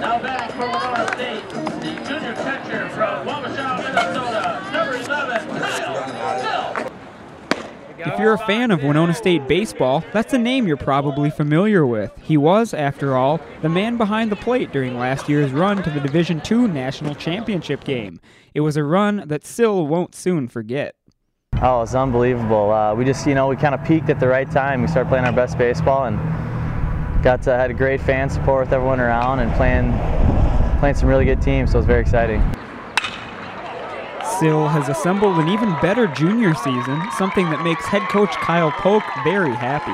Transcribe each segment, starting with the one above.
Now back for Winona State, the junior catcher from Wabasha, Minnesota, number 11, Kyle Sill. If you're a fan of Winona State Baseball, that's a name you're probably familiar with. He was, after all, the man behind the plate during last year's run to the Division II National Championship game. It was a run that Sill won't soon forget. Oh, it's unbelievable. We just, we kind of peaked at the right time. We started playing our best baseball and had a great fan support with everyone around and playing some really good teams, so it was very exciting. Sill has assembled an even better junior season, something that makes head coach Kyle Polk very happy.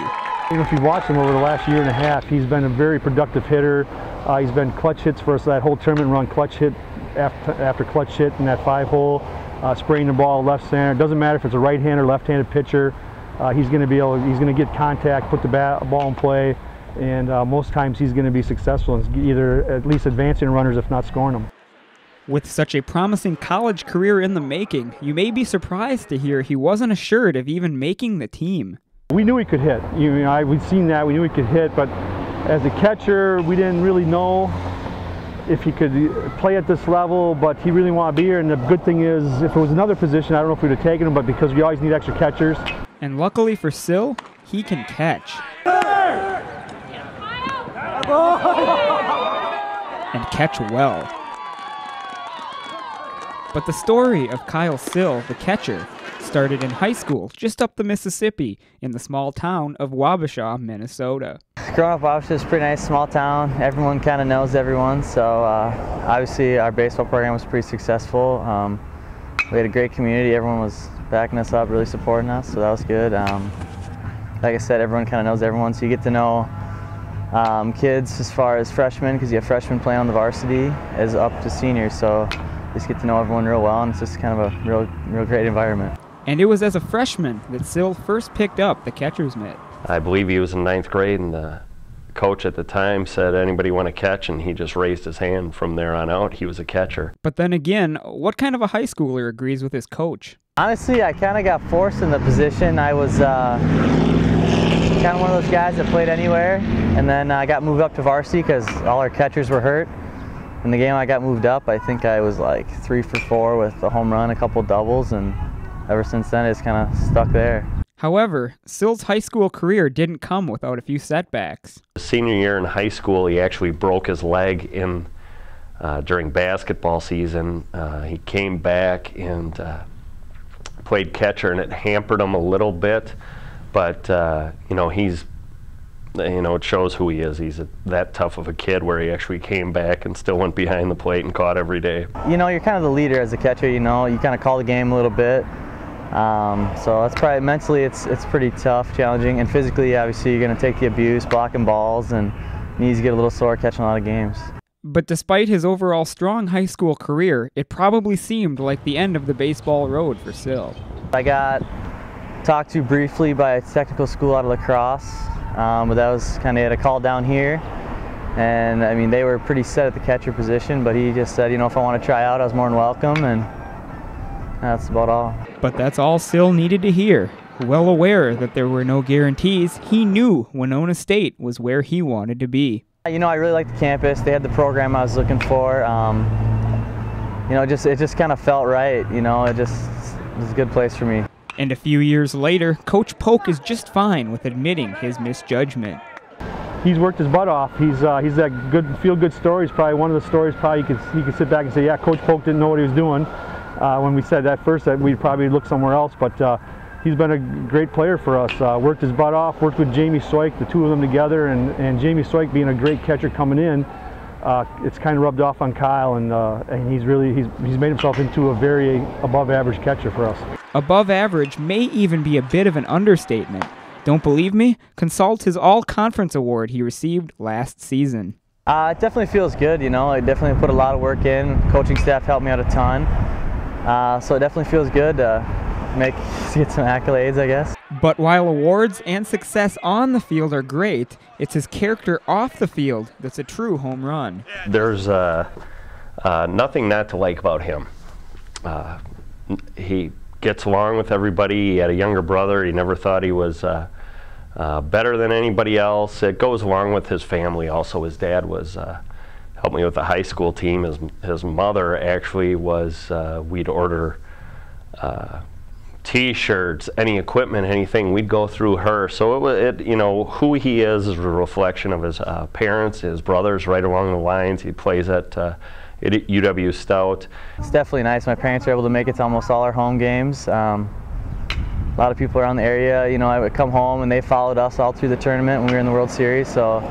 If you watch him over the last year and a half, he's been a very productive hitter. He's been clutch hits for us that whole tournament run, clutch hit after clutch hit in that 5-hole, spraying the ball left center. It doesn't matter if it's a right-handed or left-handed pitcher. He's going to get contact, put the ball in play, and most times he's going to be successful in either at least advancing runners, if not scoring them. With such a promising college career in the making, you may be surprised to hear he wasn't assured of even making the team. We knew he could hit. We'd seen that. We knew he could hit, but as a catcher, we didn't really know if he could play at this level, but he really wanted to be here. And the good thing is, if it was another position, I don't know if we'd have taken him, but because we always need extra catchers. And luckily for Sill, he can catch. And catch well. But the story of Kyle Sill, the catcher, started in high school just up the Mississippi in the small town of Wabasha, Minnesota. Growing up, Wabasha is a pretty nice small town. Everyone kind of knows everyone, so obviously our baseball program was pretty successful. We had a great community. Everyone was backing us up, really supporting us, so that was good. Like I said, everyone kind of knows everyone, so you get to know kids as far as freshmen, because you have freshmen playing on the varsity, as up to seniors, so just get to know everyone real well, and it's just kind of a real great environment. And it was as a freshman that Sill first picked up the catcher's mitt. I believe he was in 9th grade, and the coach at the time said, "Anybody want to catch?" And he just raised his hand. From there on out, he was a catcher. But then again, what kind of a high schooler agrees with his coach? Honestly, I kind of got forced in the position. I was kind of one of those guys that played anywhere, and then I got moved up to varsity because all our catchers were hurt. In the game I got moved up, I think I was like 3 for 4 with a home run, a couple doubles, and ever since then it's kind of stuck there. However, Sill's high school career didn't come without a few setbacks. Senior year in high school, he actually broke his leg during basketball season. He came back and played catcher, and it hampered him a little bit, but it shows who he is. He's that tough of a kid where he actually came back and still went behind the plate and caught every day. You're kind of the leader as a catcher, you kind of call the game a little bit. So that's probably mentally it's pretty tough, challenging, and physically obviously you're going to take the abuse, blocking balls, and knees get a little sore catching a lot of games. But despite his overall strong high school career, it probably seemed like the end of the baseball road for Sill. I got talked to briefly by a technical school out of La Crosse, but that was kind of, had a call down here, and I mean they were pretty set at the catcher position, but he just said, if I want to try out, I was more than welcome, and that's about all. But that's all Sill needed to hear. Well aware that there were no guarantees, he knew Winona State was where he wanted to be. I really liked the campus. They had the program I was looking for. It just kind of felt right. It was a good place for me. And a few years later, Coach Polk is just fine with admitting his misjudgment. He's worked his butt off. He's that good feel-good story. It's probably one of the stories he could sit back and say, yeah, Coach Polk didn't know what he was doing. When we said that first, that we'd probably look somewhere else, but he's been a great player for us. Worked his butt off, worked with Jamie Soik, the two of them together, and Jamie Soik being a great catcher coming in, it's kind of rubbed off on Kyle, and he's made himself into a very above-average catcher for us. Above average may even be a bit of an understatement. Don't believe me? Consult his All-Conference award he received last season. It definitely feels good, I definitely put a lot of work in. Coaching staff helped me out a ton. So it definitely feels good to get some accolades, I guess. But while awards and success on the field are great, it's his character off the field that's a true home run. There's nothing not to like about him. He gets along with everybody. He had a younger brother. He never thought he was better than anybody else. It goes along with his family also. His dad was helped me with the high school team. His mother actually was, we'd order T-shirts, any equipment, anything, we'd go through her. So you know, who he is a reflection of his parents, his brothers, right along the lines. He plays at UW Stout. It's definitely nice. My parents were able to make it to almost all our home games. A lot of people around the area, you know, I would come home and they followed us all through the tournament when we were in the World Series. So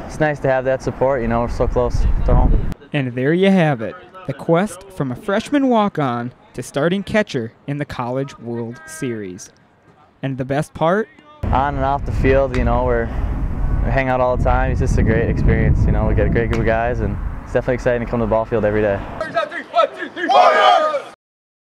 it's nice to have that support. You know, we're so close to home. And there you have it, the quest from a freshman walk-on to starting catcher in the College World Series. And the best part? On and off the field, you know, we hang out all the time. It's just a great experience. You know, we get a great group of guys, and it's definitely exciting to come to the ball field every day. 1, 2, 3, 4.